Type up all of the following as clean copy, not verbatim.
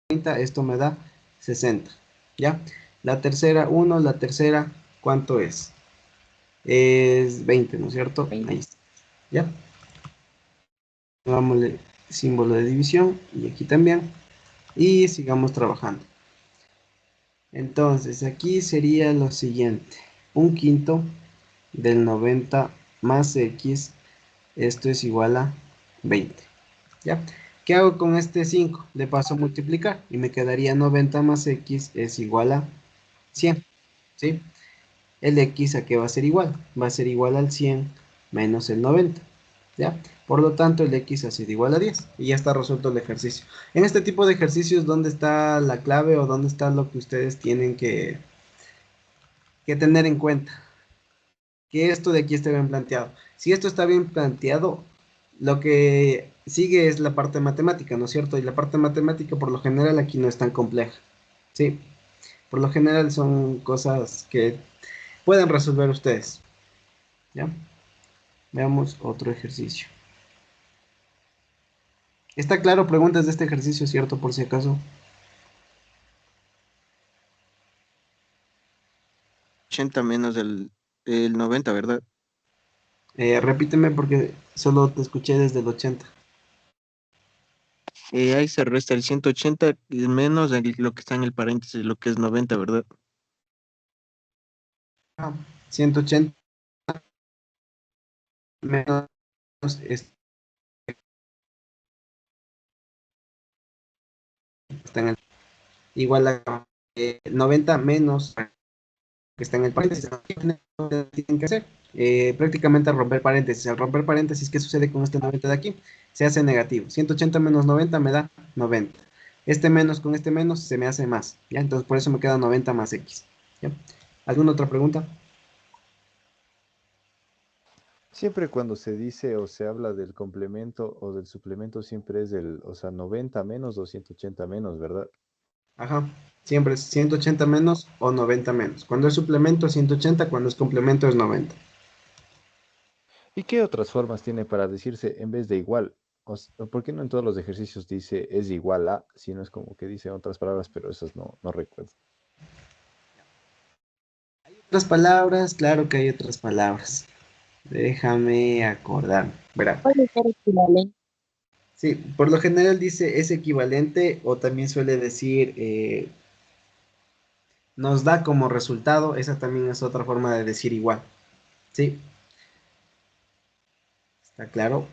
30, esto me da 60, ¿ya? La tercera, 1, la tercera, ¿cuánto es? Es 20, ¿no es cierto? 20. Ahí está, ¿ya? Hagámosle símbolo de división y aquí también. Y sigamos trabajando. Entonces, aquí sería lo siguiente. Un quinto del 90 más x, esto es igual a 20. ¿Ya? ¿Qué hago con este 5? Le paso a multiplicar y me quedaría 90 más x es igual a 100. ¿Sí? El x a qué va a ser igual? Va a ser igual al 100 menos el 90. ¿Ya? Por lo tanto, el x ha sido igual a 10 y ya está resuelto el ejercicio. En este tipo de ejercicios, ¿dónde está la clave o dónde está lo que ustedes tienen que tener en cuenta? Que esto de aquí esté bien planteado. Si esto está bien planteado, lo que sigue es la parte matemática, ¿no es cierto? Y la parte matemática por lo general aquí no es tan compleja. Sí, por lo general son cosas que pueden resolver ustedes. ¿Ya? Veamos otro ejercicio. ¿Está claro? Preguntas de este ejercicio, ¿cierto? Por si acaso. 80 menos el 90, ¿verdad? Repíteme porque solo te escuché desde el 80. Ahí se resta el 180 menos lo que está en el paréntesis, lo que es 90, ¿verdad? Ah, 180 menos está en el, igual a 90 menos que está en el paréntesis. ¿Qué tienen que hacer? Prácticamente romper paréntesis. Al romper paréntesis, ¿qué sucede con este 90 de aquí? Se hace negativo. 180 menos 90 me da 90. Este menos con este menos se me hace más. ¿Ya? Entonces por eso me queda 90 más x. ¿Ya? ¿Alguna otra pregunta? Siempre cuando se dice o se habla del complemento o del suplemento, siempre es o sea, 90 menos o 180 menos, ¿verdad? Ajá. Siempre es 180 menos o 90 menos. Cuando es suplemento es 180, cuando es complemento es 90. ¿Y qué otras formas tiene para decirse en vez de igual? ¿Por qué no en todos los ejercicios dice es igual a, sino es como que dice otras palabras, pero esas no recuerdo? Otras palabras, claro que hay otras palabras. Déjame acordar. Verá. Puede ser equivalente. Sí, por lo general dice es equivalente o también suele decir nos da como resultado. Esa también es otra forma de decir igual. Sí, está claro.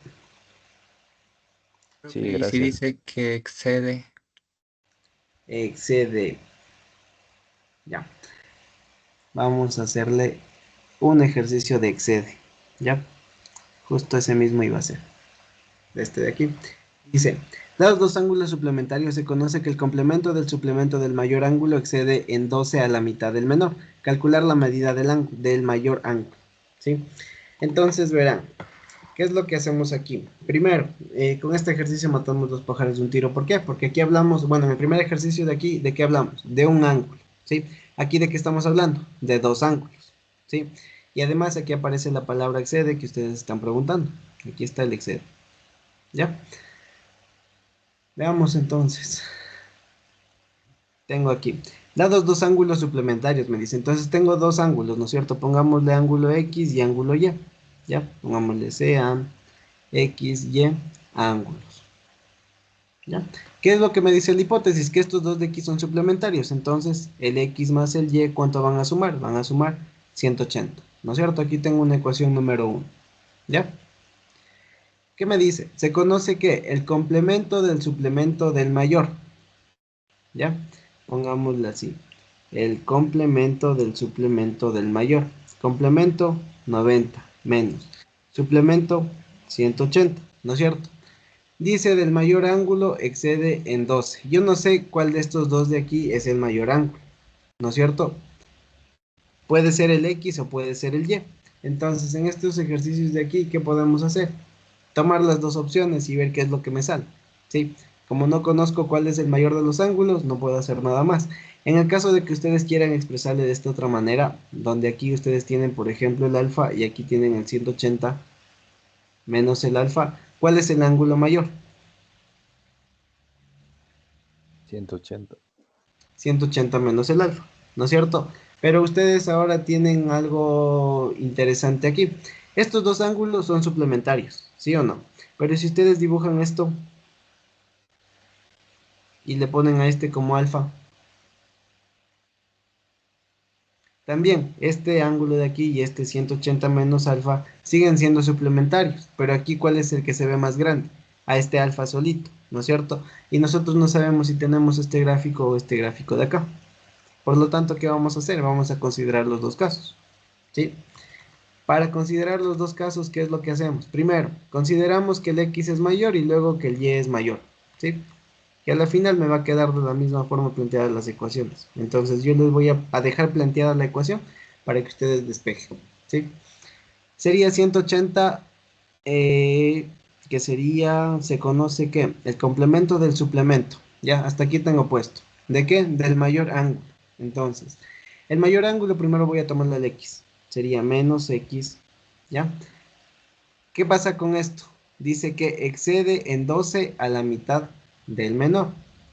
Creo que Sí, ahí sí gracias. dice que excede. Excede. Ya. Vamos a hacerle un ejercicio de excede. Ya. Justo ese mismo iba a ser. Este de aquí. Dice, dados dos ángulos suplementarios, se conoce que el complemento del suplemento del mayor ángulo excede en 12 a la mitad del menor. Calcular la medida del mayor ángulo. ¿Sí? Entonces verán, ¿qué es lo que hacemos aquí? Primero, con este ejercicio matamos dos pájaros de un tiro. ¿Por qué? Porque aquí hablamos, bueno, en el primer ejercicio de aquí, ¿de qué hablamos? De un ángulo. ¿Sí? Aquí de qué estamos hablando? De dos ángulos. ¿Sí? Y además aquí aparece la palabra excede que ustedes están preguntando. Aquí está el excede. ¿Ya? Veamos entonces. Tengo aquí. Dados dos ángulos suplementarios, me dice. Entonces tengo dos ángulos, ¿no es cierto? Pongámosle ángulo X y ángulo Y. ¿Ya? Pongámosle sean X, Y, ángulos. ¿Ya? ¿Qué es lo que me dice la hipótesis? Que estos dos de aquí son suplementarios. Entonces, el X más el Y, ¿cuánto van a sumar? Van a sumar 180. ¿No es cierto? Aquí tengo una ecuación número uno. ¿Ya? ¿Qué me dice? Se conoce que el complemento del suplemento del mayor. ¿Ya? Pongámosle así. El complemento del suplemento del mayor. Complemento 90 menos. Suplemento 180, ¿no es cierto? Dice del mayor ángulo excede en 12. Yo no sé cuál de estos dos de aquí es el mayor ángulo, ¿no es cierto? Puede ser el X o puede ser el Y. Entonces, en estos ejercicios de aquí, ¿qué podemos hacer? Tomar las dos opciones y ver qué es lo que me sale. ¿Sí? Como no conozco cuál es el mayor de los ángulos, no puedo hacer nada más. En el caso de que ustedes quieran expresarle de esta otra manera, donde aquí ustedes tienen, por ejemplo, el alfa y aquí tienen el 180 menos el alfa, ¿cuál es el ángulo mayor? 180. 180 menos el alfa, ¿no es cierto? Pero ustedes ahora tienen algo interesante aquí. Estos dos ángulos son suplementarios, ¿sí o no? Pero si ustedes dibujan esto y le ponen a este como alfa, también este ángulo de aquí y este 180 menos alfa siguen siendo suplementarios, pero aquí ¿cuál es el que se ve más grande? A este alfa solito, ¿no es cierto? Y nosotros no sabemos si tenemos este gráfico o este gráfico de acá. Por lo tanto, ¿qué vamos a hacer? Vamos a considerar los dos casos, ¿sí? Para considerar los dos casos, ¿qué es lo que hacemos? Primero, consideramos que el x es mayor y luego que el y es mayor, ¿sí? Que a la final me va a quedar de la misma forma planteadas las ecuaciones. Entonces yo les voy a dejar planteada la ecuación para que ustedes despejen, ¿sí? Sería 180, que sería, se conoce que el complemento del suplemento. Ya, hasta aquí tengo puesto. ¿De qué? Del mayor ángulo. Entonces, el mayor ángulo primero voy a tomarle el x. Sería menos x, ¿ya? ¿Qué pasa con esto? Dice que excede en 12 a la mitad del menor,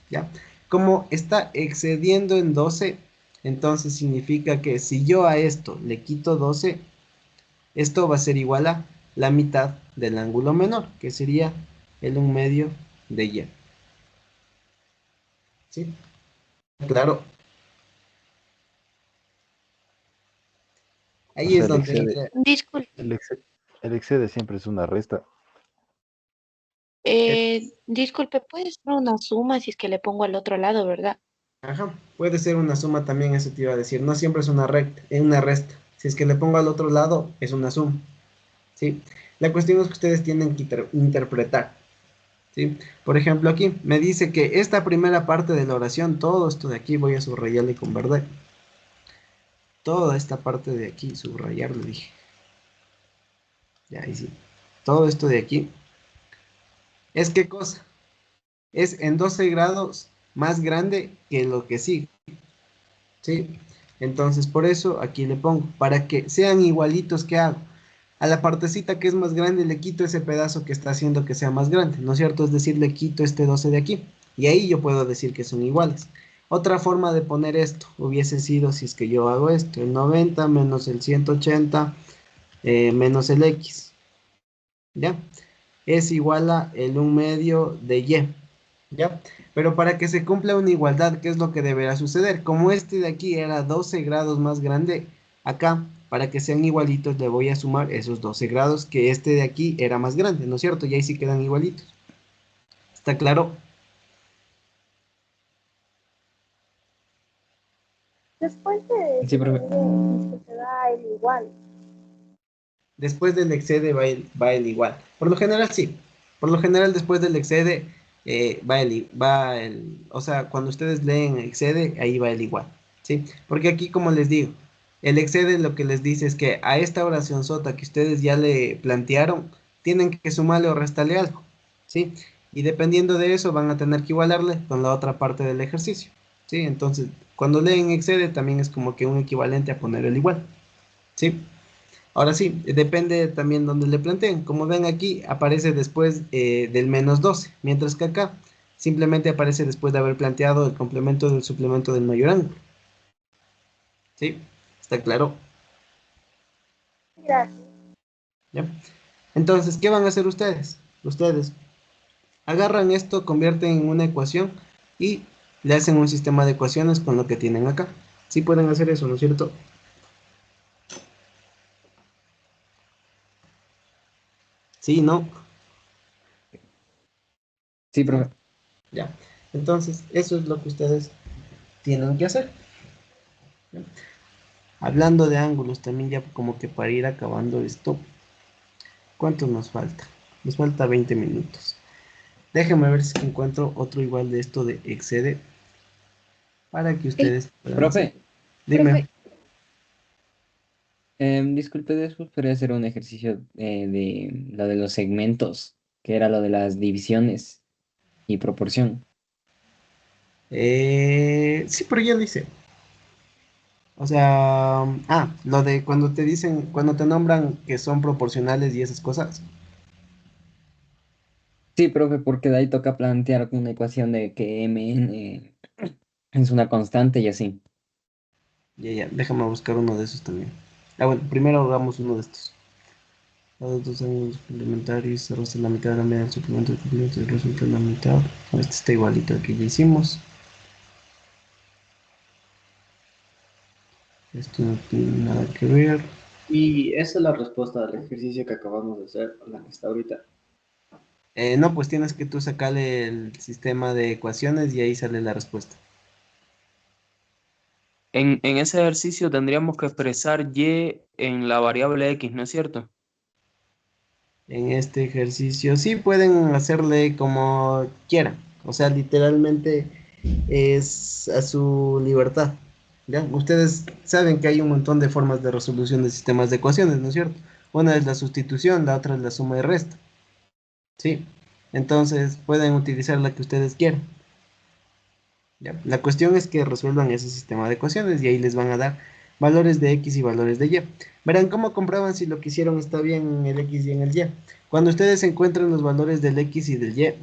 ¿ya? Como está excediendo en 12, entonces significa que si yo a esto le quito 12, esto va a ser igual a la mitad del ángulo menor, que sería el 1/2 de y. ¿Sí? Claro, O ahí sea, es donde entra. Disculpe, el excede, el excede siempre es una resta. disculpe, puede ser una suma si es que le pongo al otro lado, ¿verdad? Ajá, puede ser una suma también, eso te iba a decir. No siempre es una recta, es una resta. Si es que le pongo al otro lado, es una suma. ¿Sí? La cuestión es que ustedes tienen que interpretar. ¿Sí? Por ejemplo, aquí me dice que esta primera parte de la oración, todo esto de aquí, voy a subrayarle con verde. Toda esta parte de aquí, subrayarle, dije. Ya, ahí sí. Todo esto de aquí. ¿Es qué cosa? Es en 12 grados más grande que lo que sigue. ¿Sí? Entonces, por eso aquí le pongo, para que sean igualitos, ¿qué hago? A la partecita que es más grande le quito ese pedazo que está haciendo que sea más grande, ¿no es cierto? Es decir, le quito este 12 de aquí. Y ahí yo puedo decir que son iguales. Otra forma de poner esto hubiese sido, si es que yo hago esto, el 90 menos el 180 menos el x, ¿ya? Es igual a el 1/2 de y, ¿ya? Pero para que se cumpla una igualdad, ¿qué es lo que deberá suceder? Como este de aquí era 12 grados más grande, acá, para que sean igualitos, le voy a sumar esos 12 grados que este de aquí era más grande, ¿no es cierto? Y ahí sí quedan igualitos. ¿Está claro? Después de Sí, profe. que se da el igual. Después del excede va el igual. Por lo general, sí. Por lo general, después del excede o sea, cuando ustedes leen excede, ahí va el igual. ¿Sí? Porque aquí, como les digo, el excede lo que les dice es que a esta oración sota que ustedes ya le plantearon, tienen que sumarle o restarle algo. ¿Sí? Y dependiendo de eso, van a tener que igualarle con la otra parte del ejercicio. ¿Sí? Entonces, cuando leen excede, también es como que un equivalente a poner el igual. ¿Sí? Ahora sí, depende también donde le planteen. Como ven aquí, aparece después del menos 12, mientras que acá simplemente aparece después de haber planteado el complemento del suplemento del mayor ángulo. ¿Sí? ¿Está claro? Gracias. ¿Ya? Entonces, ¿qué van a hacer ustedes? Ustedes agarran esto, convierten en una ecuación y le hacen un sistema de ecuaciones con lo que tienen acá. Sí pueden hacer eso, ¿no es cierto? Sí, ¿no? Sí, profe. Ya. Entonces, eso es lo que ustedes tienen que hacer. ¿Ya? Hablando de ángulos, también ya como que para ir acabando esto, ¿cuánto nos falta? Nos falta 20 minutos. Déjenme ver si encuentro otro igual de esto de excede para que ustedes puedan hacer. Profe, Dime. disculpe, después podría hacer un ejercicio de lo de los segmentos, que era lo de las divisiones y proporción. Sí, pero ya lo hice. O sea, lo de cuando te dicen, cuando te nombran que son proporcionales y esas cosas. Sí, profe, porque de ahí toca plantear una ecuación de que mn es una constante y así. Ya, déjame buscar uno de esos también. Ah, bueno, primero hagamos uno de estos. Dados dos ángulos complementarios, se resta la mitad de la media del suplemento del complemento y resulta la mitad. Este está igualito al que ya hicimos. Esto no tiene nada que ver. Y esa es la respuesta del ejercicio que acabamos de hacer, la que está ahorita. No, pues tienes que tú sacarle el sistema de ecuaciones y ahí sale la respuesta. En ese ejercicio tendríamos que expresar y en la variable x, ¿no es cierto? En este ejercicio sí pueden hacerle como quieran. O sea, literalmente es a su libertad. ¿Ya? Ustedes saben que hay un montón de formas de resolución de sistemas de ecuaciones, ¿no es cierto? Una es la sustitución, la otra es la suma y resta. Sí. Entonces pueden utilizar la que ustedes quieran. ¿Ya? La cuestión es que resuelvan ese sistema de ecuaciones y ahí les van a dar valores de x y valores de y. Verán cómo comprueban si lo que hicieron está bien en el x y en el y. Cuando ustedes encuentren los valores del x y del y,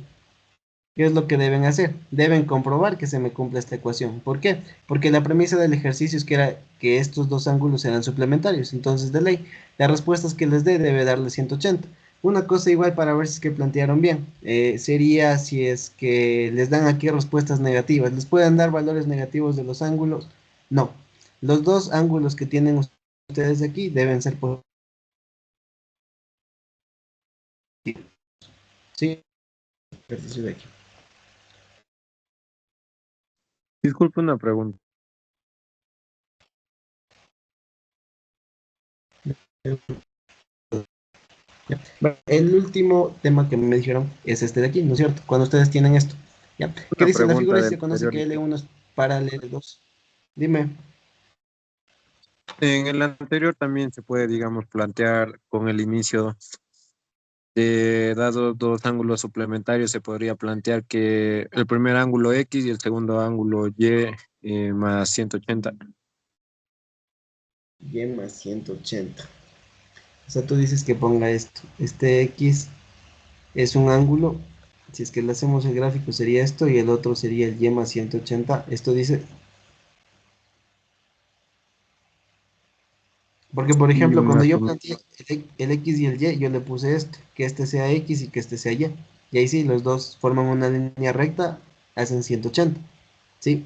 ¿qué es lo que deben hacer? Deben comprobar que se me cumple esta ecuación. ¿Por qué? Porque la premisa del ejercicio es que era que estos dos ángulos eran suplementarios. Entonces, de ley, las respuestas que les dé debe darle 180. Una cosa igual para ver si es que plantearon bien, sería si es que les dan aquí respuestas negativas. ¿Les pueden dar valores negativos de los ángulos? No. Los dos ángulos que tienen ustedes aquí deben ser positivos. Sí, ejercicio de aquí. Disculpe una pregunta. ¿Ya? Bueno, el último tema que me dijeron es este de aquí, ¿no es cierto? Cuando ustedes tienen esto, ¿ya? ¿Qué Una dice? En la pregunta figura del se conoce anterior. que L1 es para L2. Dime. En el anterior también se puede, digamos, plantear con el inicio de dados dos ángulos suplementarios, se podría plantear que el primer ángulo X y el segundo ángulo Y más 180. Y más 180. O sea, tú dices que ponga esto. Este X es un ángulo. Si es que le hacemos el gráfico sería esto y el otro sería el Y más 180. Esto dice. Porque, por Y ejemplo, cuando más yo o menos. planteé el X y el Y, yo le puse esto, que este sea X y que este sea Y. Y ahí sí, los dos forman una línea recta, hacen 180. ¿Sí?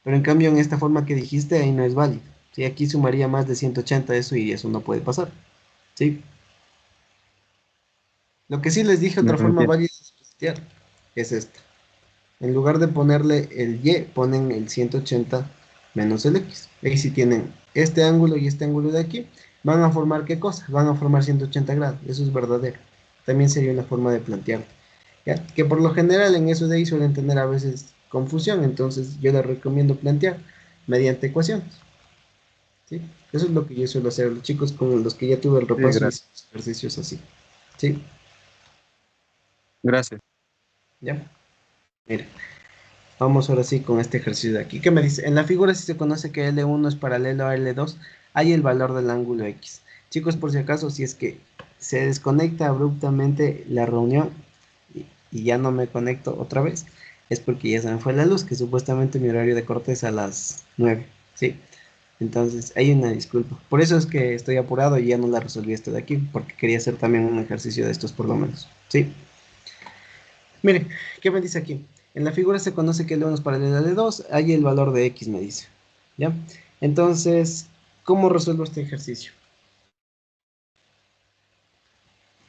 Pero en cambio, en esta forma que dijiste, ahí no es válido. ¿Sí? Aquí sumaría más de 180 eso y eso no puede pasar. ¿Sí? Lo que sí les dije, No otra forma entiendo. válida de plantear es esta. En lugar de ponerle el Y, ponen el 180 menos el X. Ahí sí tienen este ángulo y este ángulo de aquí. ¿Van a formar qué cosa? Van a formar 180 grados. Eso es verdadero. También sería una forma de plantear. ¿Ya? Que por lo general en eso de ahí suelen tener a veces confusión. Entonces yo les recomiendo plantear mediante ecuaciones. ¿Sí? Eso es lo que yo suelo hacer a los chicos con los que ya tuve el Sí, repaso y gracias. hice los ejercicios así. ¿Sí? Gracias. ¿Ya? Mira. Vamos ahora sí con este ejercicio de aquí. ¿Qué me dice? En la figura si se conoce que L1 es paralelo a L2, hay el valor del ángulo X. Chicos, por si acaso, si es que se desconecta abruptamente la reunión y ya no me conecto otra vez, es porque ya se me fue la luz, que supuestamente mi horario de corte es a las 9. ¿Sí? Entonces, hay una disculpa. Por eso es que estoy apurado y ya no la resolví esto de aquí, porque quería hacer también un ejercicio de estos por lo menos. ¿Sí? Mire, ¿qué me dice aquí? En la figura se conoce que L1 es paralelo a L2, hay el valor de X, me dice. ¿Ya? Entonces, ¿cómo resuelvo este ejercicio?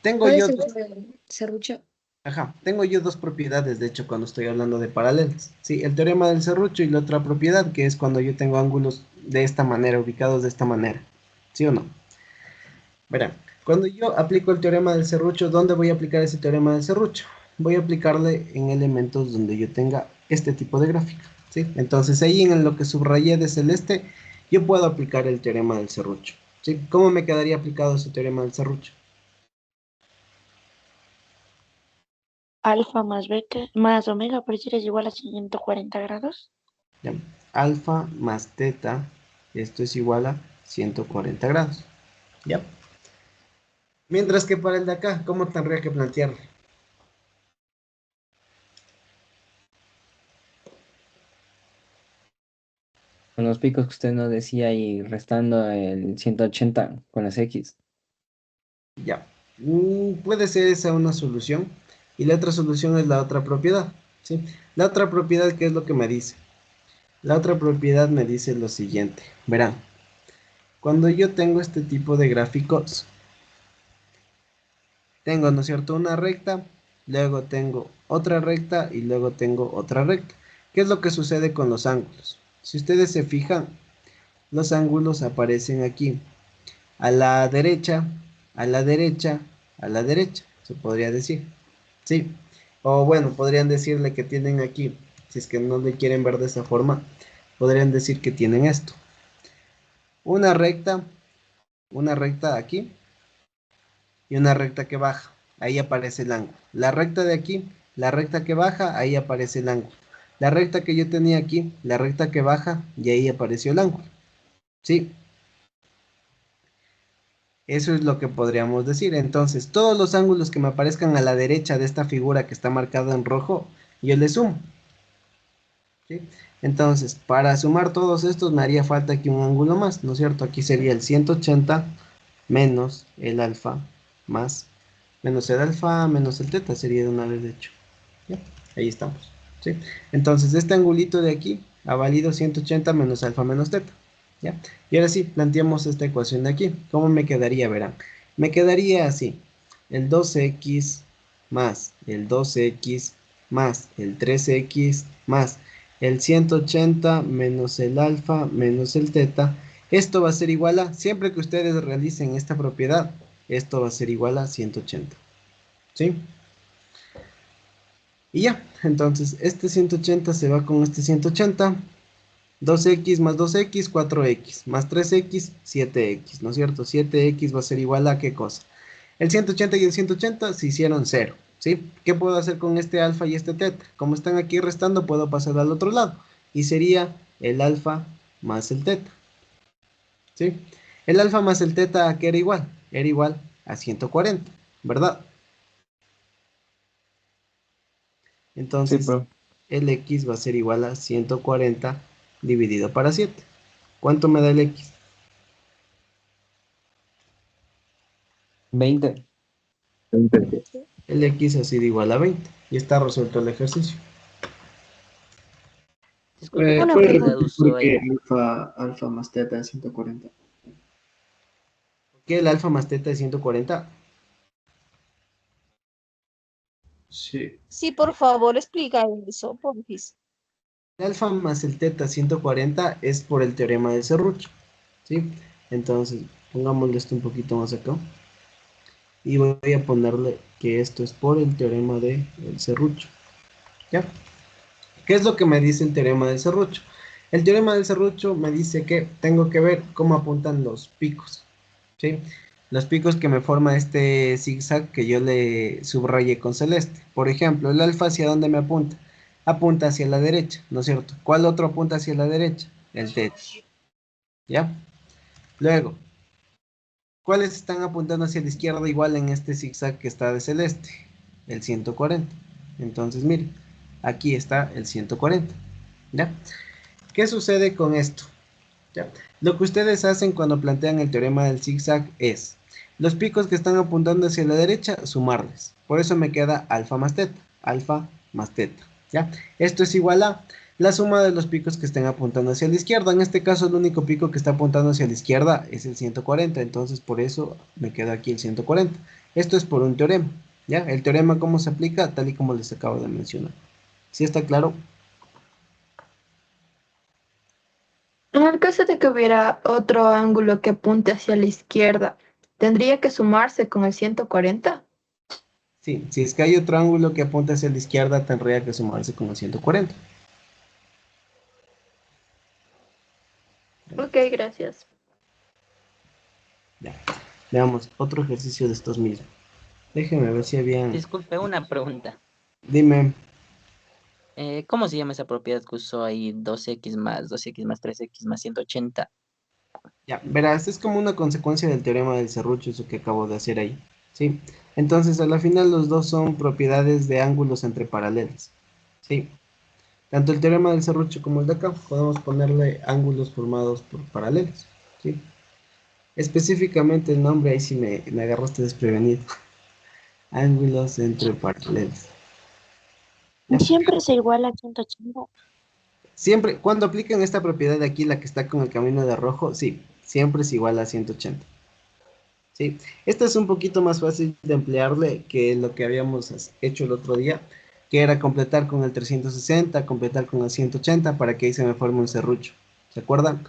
Tengo ¿Cuál es yo, el serrucho? ajá, tengo yo dos propiedades, de hecho, cuando estoy hablando de paralelos. Sí, el teorema del serrucho y la otra propiedad, que es cuando yo tengo ángulos de esta manera, ubicados de esta manera. ¿Sí o no? Verán, cuando yo aplico el teorema del serrucho, ¿dónde voy a aplicar ese teorema del serrucho? Voy a aplicarle en elementos donde yo tenga este tipo de gráfica, ¿sí? Entonces ahí en lo que subrayé de celeste, yo puedo aplicar el teorema del serrucho, ¿sí? ¿Cómo me quedaría aplicado ese teorema del serrucho? Alfa más beta más omega por decir es igual a 140 grados. ¿Ya? Alfa más teta, esto es igual a 140 grados, ¿ya? Mientras que para el de acá, ¿cómo tendría que plantearlo? Con los picos que usted nos decía y restando el 180 con las X. Ya. Puede ser esa una solución. Y la otra solución es la otra propiedad. ¿Sí? La otra propiedad, ¿qué es lo que me dice? La otra propiedad me dice lo siguiente. Verán, cuando yo tengo este tipo de gráficos, tengo, ¿no es cierto?, una recta, luego tengo otra recta y luego tengo otra recta. ¿Qué es lo que sucede con los ángulos? Si ustedes se fijan, los ángulos aparecen aquí, a la derecha, a la derecha, a la derecha, se podría decir. Sí. O bueno, podrían decirle que tienen aquí, si es que no le quieren ver de esa forma, podrían decir que tienen esto. Una recta aquí y una recta que baja. Ahí aparece el ángulo. La recta de aquí, la recta que baja, ahí aparece el ángulo. La recta que yo tenía aquí, la recta que baja, y ahí apareció el ángulo. ¿Sí? Eso es lo que podríamos decir. Entonces, todos los ángulos que me aparezcan a la derecha de esta figura que está marcada en rojo, yo le sumo. ¿Sí? Entonces, para sumar todos estos me haría falta aquí un ángulo más, ¿no es cierto? Aquí sería el 180 menos el alfa más menos el alfa menos el teta, sería de una vez de hecho. ¿Ya? Ahí estamos. ¿Sí? Entonces, este angulito de aquí ha valido 180 menos alfa menos teta. ¿Ya? Y ahora sí, planteamos esta ecuación de aquí. ¿Cómo me quedaría? Verán. Me quedaría así. El 2x más el 2x más el 3x más el 180 menos el alfa menos el teta. Esto va a ser igual a, siempre que ustedes realicen esta propiedad, esto va a ser igual a 180. ¿Sí? Y ya, entonces este 180 se va con este 180. 2x más 2x, 4x, más 3x, 7x, ¿no es cierto? 7x va a ser igual a ¿qué cosa? El 180 y el 180 se hicieron 0, ¿sí? ¿Qué puedo hacer con este alfa y este teta? Como están aquí restando, puedo pasar al otro lado. Y sería el alfa más el teta, ¿sí? El alfa más el teta, ¿a qué era igual? Era igual a 140, ¿verdad? Sí, Entonces, pero el x va a ser igual a 140 dividido para 7. ¿Cuánto me da el x? 20. El x ha sido igual a 20. Y está resuelto el ejercicio. Disculpe, ¿qué Una ¿Puedes propiedad pregunta. repetir por usó qué ahí? alfa más teta es 140? ¿Qué el alfa más teta es 140? Sí. Sí, por favor, explica eso, porfis. El alfa más el teta 140 es por el teorema de Serrucho. ¿Sí? Entonces, pongámosle esto un poquito más acá. Y voy a ponerle que esto es por el teorema de el Serrucho. ¿Ya? ¿Qué es lo que me dice el teorema del serrucho? El teorema del serrucho me dice que tengo que ver cómo apuntan los picos, ¿sí? Los picos que me forma este zigzag que yo le subrayé con celeste. Por ejemplo, el alfa, ¿hacia dónde me apunta? Apunta hacia la derecha, ¿no es cierto? ¿Cuál otro apunta hacia la derecha? El teta, ¿ya? Luego, ¿cuáles están apuntando hacia la izquierda igual en este zigzag que está de celeste? El 140. Entonces, miren, aquí está el 140, ¿ya? ¿Qué sucede con esto? ¿Ya? Lo que ustedes hacen cuando plantean el teorema del zigzag es los picos que están apuntando hacia la derecha, sumarles. Por eso me queda alfa más teta, ¿ya? Esto es igual a la suma de los picos que estén apuntando hacia la izquierda. En este caso, el único pico que está apuntando hacia la izquierda es el 140, entonces por eso me queda aquí el 140. Esto es por un teorema, ¿ya? El teorema, ¿cómo se aplica? Tal y como les acabo de mencionar. ¿Sí está claro? En el caso de que hubiera otro ángulo que apunte hacia la izquierda, ¿tendría que sumarse con el 140? Sí, si es que hay otro ángulo que apunta hacia la izquierda, tendría que sumarse con el 140. Ok, gracias. Ya. Veamos, otro ejercicio de estos mismos. Déjenme ver si habían... Disculpe, una pregunta. Dime, ¿Cómo se llama esa propiedad que usó ahí 2x más 3x más 180? ya, verás, es como una consecuencia del teorema del serrucho, eso que acabo de hacer ahí. ¿Sí? Entonces, a la final los dos son propiedades de ángulos entre paralelos. ¿Sí? Tanto el teorema del serrucho como el de acá, podemos ponerle ángulos formados por paralelos, ¿sí? Específicamente el nombre, ahí sí me agarraste desprevenido. Ángulos entre paralelos. ¿Ya? Siempre es igual a 180. Siempre, cuando aplican esta propiedad de aquí, la que está con el camino de rojo, sí, siempre es igual a 180. ¿Sí? Esta es un poquito más fácil de emplearle que lo que habíamos hecho el otro día, que era completar con el 360, completar con el 180 para que ahí se me forme un serrucho. ¿Se acuerdan?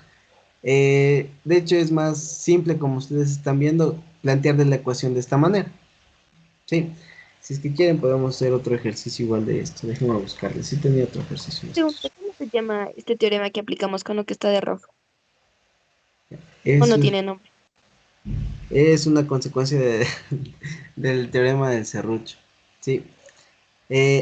De hecho, es más simple, como ustedes están viendo, plantear de la ecuación de esta manera. ¿Sí? Si es que quieren, podemos hacer otro ejercicio igual de esto. Déjenme buscarle. Sí tenía otro ejercicio de Pregunta, estos. ¿cómo se llama este teorema que aplicamos con lo que está de rojo? ¿O no Eso tiene nombre? es una consecuencia del teorema del serrucho. Sí.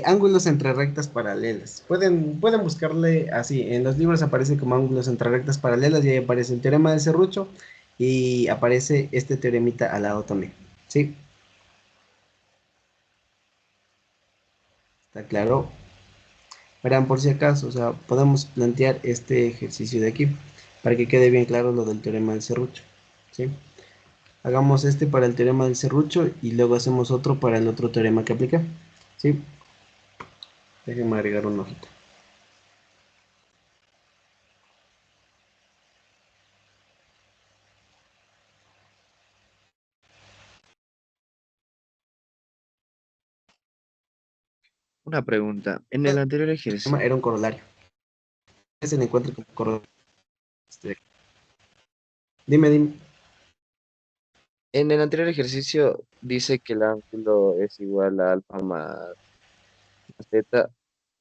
Ángulos entre rectas paralelas. Pueden buscarle así. En los libros aparece como ángulos entre rectas paralelas y ahí aparece el teorema del serrucho y aparece este teoremita al lado también. ¿Sí? ¿Está claro? Verán, por si acaso, o sea, podemos plantear este ejercicio de aquí para que quede bien claro lo del teorema del serrucho. ¿Sí? Hagamos este para el teorema del serrucho y luego hacemos otro para el otro teorema que apliqué. ¿Sí? Déjenme agregar un hojita. Una pregunta. En el anterior ejercicio, Era un corolario. Se le encuentra como corolario. Dime. en el anterior ejercicio dice que el ángulo es igual a alfa más teta.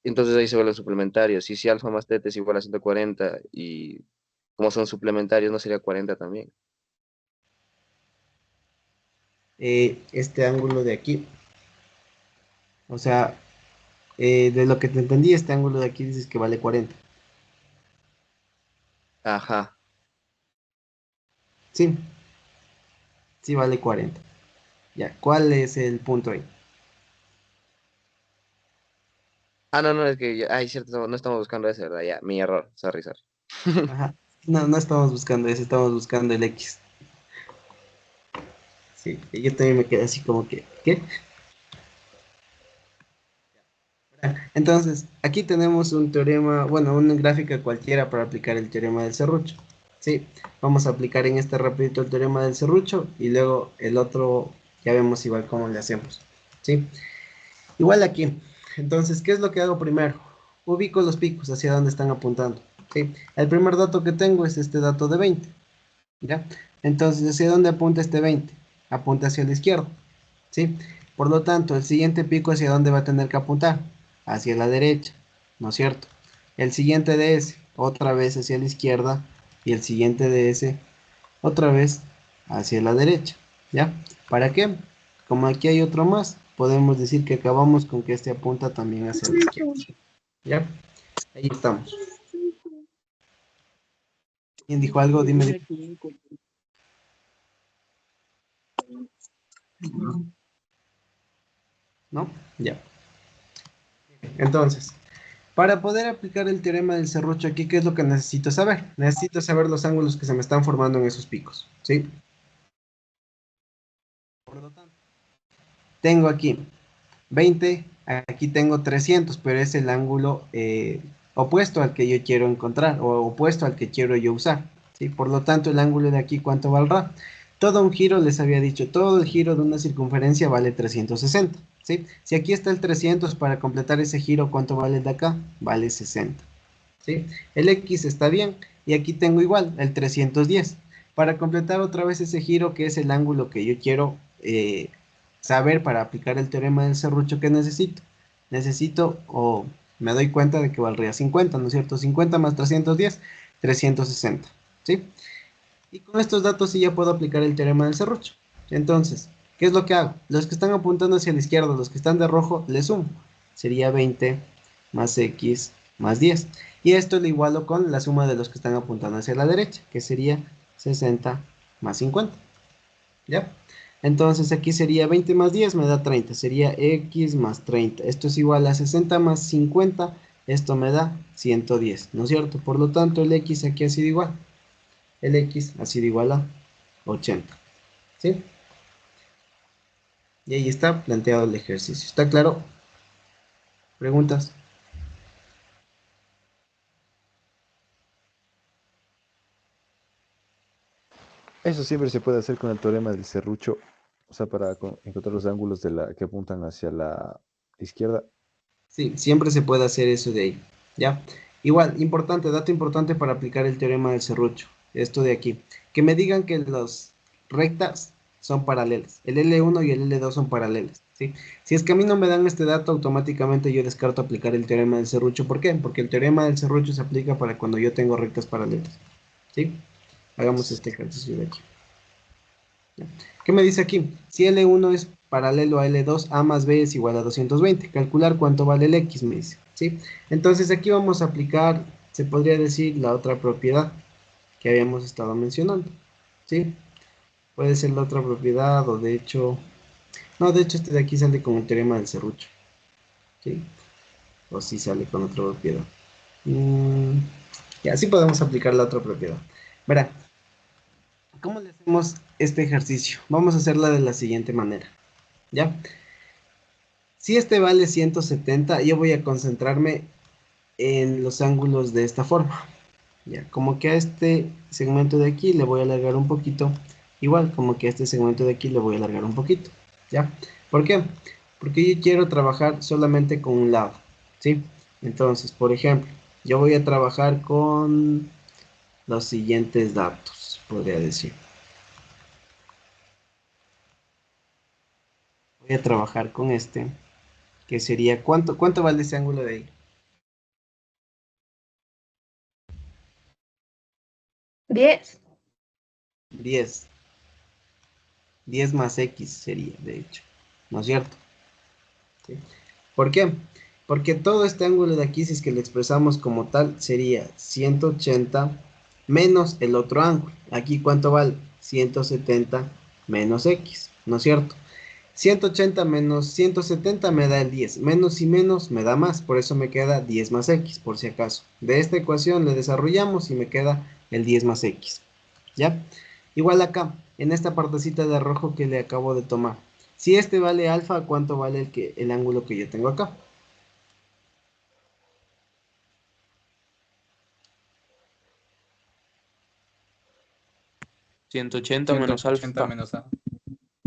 Entonces ahí se vuelven suplementarios. Y si alfa más teta es igual a 140 y como son suplementarios, ¿no sería 40 también? Este ángulo de aquí. O sea, de lo que te entendí, este ángulo de aquí dices que vale 40. Ajá. Sí, sí vale 40. Ya, ¿cuál es el punto ahí? Ah, no, no, es que ay, cierto, no, no estamos buscando ese, ¿verdad? Ya, mi error. Sorry, sorry. Ajá. No, no estamos buscando eso, estamos buscando el X. Sí, y yo también me quedé así como que, ¿qué? Entonces, aquí tenemos un teorema, bueno, una gráfica cualquiera para aplicar el teorema del serrucho. Sí, vamos a aplicar en este rapidito el teorema del serrucho y luego el otro ya vemos igual cómo le hacemos. Sí, igual aquí. Entonces, ¿qué es lo que hago primero? Ubico los picos hacia dónde están apuntando. Sí, el primer dato que tengo es este dato de 20. ¿Ya? Entonces, ¿hacia dónde apunta este 20? Apunta hacia la izquierda. ¿Sí? Por lo tanto, el siguiente pico hacia dónde va a tener que apuntar, hacia la derecha, ¿no es cierto? El siguiente de ese, otra vez hacia la izquierda, y el siguiente de ese, otra vez hacia la derecha, ¿ya? ¿Para qué? Como aquí hay otro más, podemos decir que acabamos con que este apunta también hacia la izquierda, ¿ya? Ahí estamos. ¿Quién dijo algo? Dime. ¿No? Ya. Entonces, para poder aplicar el teorema del serrucho aquí, ¿qué es lo que necesito saber? Necesito saber los ángulos que se me están formando en esos picos, ¿sí? Por lo tanto, tengo aquí 20, aquí tengo 300, pero es el ángulo opuesto al que yo quiero encontrar o opuesto al que quiero yo usar, ¿sí? Por lo tanto, el ángulo de aquí, ¿cuánto valdrá? Todo un giro, les había dicho, todo el giro de una circunferencia vale 360, ¿sí? Si aquí está el 300 para completar ese giro, ¿cuánto vale el de acá? Vale 60. ¿Sí? El X está bien y aquí tengo igual, el 310. Para completar otra vez ese giro que es el ángulo que yo quiero saber para aplicar el teorema del serrucho que necesito. Necesito o me doy cuenta de que valdría 50, ¿no es cierto? 50 más 310, 360. ¿Sí? Y con estos datos sí ya puedo aplicar el teorema del serrucho. Entonces, ¿qué es lo que hago? Los que están apuntando hacia la izquierda, los que están de rojo, les sumo. Sería 20 más X más 10. Y esto lo igualo con la suma de los que están apuntando hacia la derecha, que sería 60 más 50. ¿Ya? Entonces aquí sería 20 más 10 me da 30, sería X más 30. Esto es igual a 60 más 50 Esto me da 110, ¿no es cierto? Por lo tanto, el X aquí ha sido igual. El X ha sido igual a 80, ¿sí? Y ahí está planteado el ejercicio. ¿Está claro? ¿Preguntas? Eso siempre se puede hacer con el teorema del serrucho, o sea, para encontrar los ángulos que apuntan hacia la izquierda. Sí, siempre se puede hacer eso de ahí, ¿ya? Igual, importante, dato importante para aplicar el teorema del serrucho, esto de aquí. Que me digan que las rectas son paralelas, el L1 y el L2 son paralelas, ¿sí? Si es que a mí no me dan este dato, automáticamente yo descarto aplicar el teorema del serrucho. ¿Por qué? Porque el teorema del serrucho se aplica para cuando yo tengo rectas paralelas, ¿sí? Hagamos este ejercicio de aquí. ¿Qué me dice aquí? Si L1 es paralelo a L2, A más B es igual a 220. Calcular cuánto vale el X, me dice, ¿sí? Entonces aquí vamos a aplicar, se podría decir, la otra propiedad que habíamos estado mencionando, ¿sí? Puede ser la otra propiedad o de hecho... No, de hecho este de aquí sale con el teorema del serrucho, ¿sí? O sí sale con otra propiedad. Y así podemos aplicar la otra propiedad. Verá, ¿cómo le hacemos este ejercicio? Vamos a hacerla de la siguiente manera, ¿ya? Si este vale 170, yo voy a concentrarme en los ángulos de esta forma. Ya, como que a este segmento de aquí le voy a alargar un poquito. Igual, como que a este segmento de aquí le voy a alargar un poquito. ¿Ya? ¿Por qué? Porque yo quiero trabajar solamente con un lado, ¿sí? Entonces, por ejemplo, yo voy a trabajar con los siguientes datos, podría decir. Voy a trabajar con este, que sería, ¿cuánto vale ese ángulo de ahí? 10. 10. 10 más X sería, de hecho, ¿no es cierto? ¿Sí? ¿Por qué? Porque todo este ángulo de aquí, si es que lo expresamos como tal, sería 180 menos el otro ángulo. Aquí, ¿cuánto vale? 170 menos X, ¿no es cierto? 180 menos 170 me da el 10, menos y menos me da más, por eso me queda 10 más X, por si acaso. De esta ecuación le desarrollamos y me queda el 10 más X, ¿ya? Igual acá, en esta partecita de rojo que le acabo de tomar. Si este vale alfa, ¿cuánto vale el ángulo que yo tengo acá? ¿180 menos 180 alfa? menos A.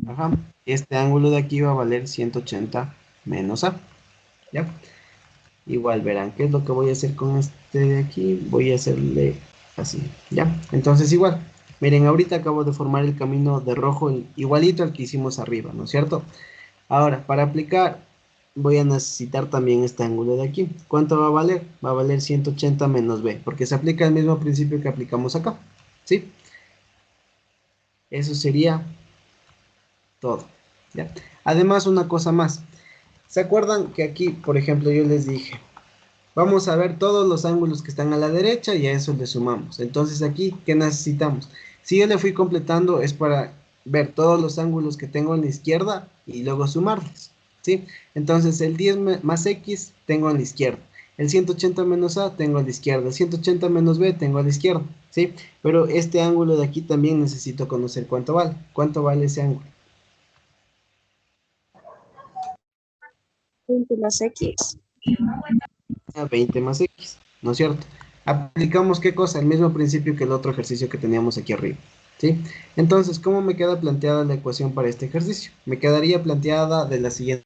Ajá, este ángulo de aquí va a valer 180 menos A, ¿ya? Igual verán, ¿qué es lo que voy a hacer con este de aquí? Voy a hacerle así, ¿ya? Entonces igual, miren, ahorita acabo de formar el camino de rojo igualito al que hicimos arriba, ¿no es cierto? Ahora, para aplicar, voy a necesitar también este ángulo de aquí. ¿Cuánto va a valer? Va a valer 180 menos B, porque se aplica el mismo principio que aplicamos acá, ¿sí? Eso sería todo, ¿ya? Además, una cosa más. ¿Se acuerdan que aquí, por ejemplo, yo les dije, vamos a ver todos los ángulos que están a la derecha y a eso le sumamos? Entonces aquí, ¿qué necesitamos? Si yo le fui completando es para ver todos los ángulos que tengo en la izquierda y luego sumarlos, ¿sí? Entonces el 10 más X tengo en la izquierda, el 180 menos A tengo a la izquierda, el 180 menos B tengo a la izquierda, ¿sí? Pero este ángulo de aquí también necesito conocer cuánto vale. ¿Cuánto vale ese ángulo? 20 más X. A 20 más X, ¿no es cierto? Aplicamos ¿qué cosa? El mismo principio que el otro ejercicio que teníamos aquí arriba, ¿sí? Entonces, ¿cómo me queda planteada la ecuación para este ejercicio? Me quedaría planteada de la siguiente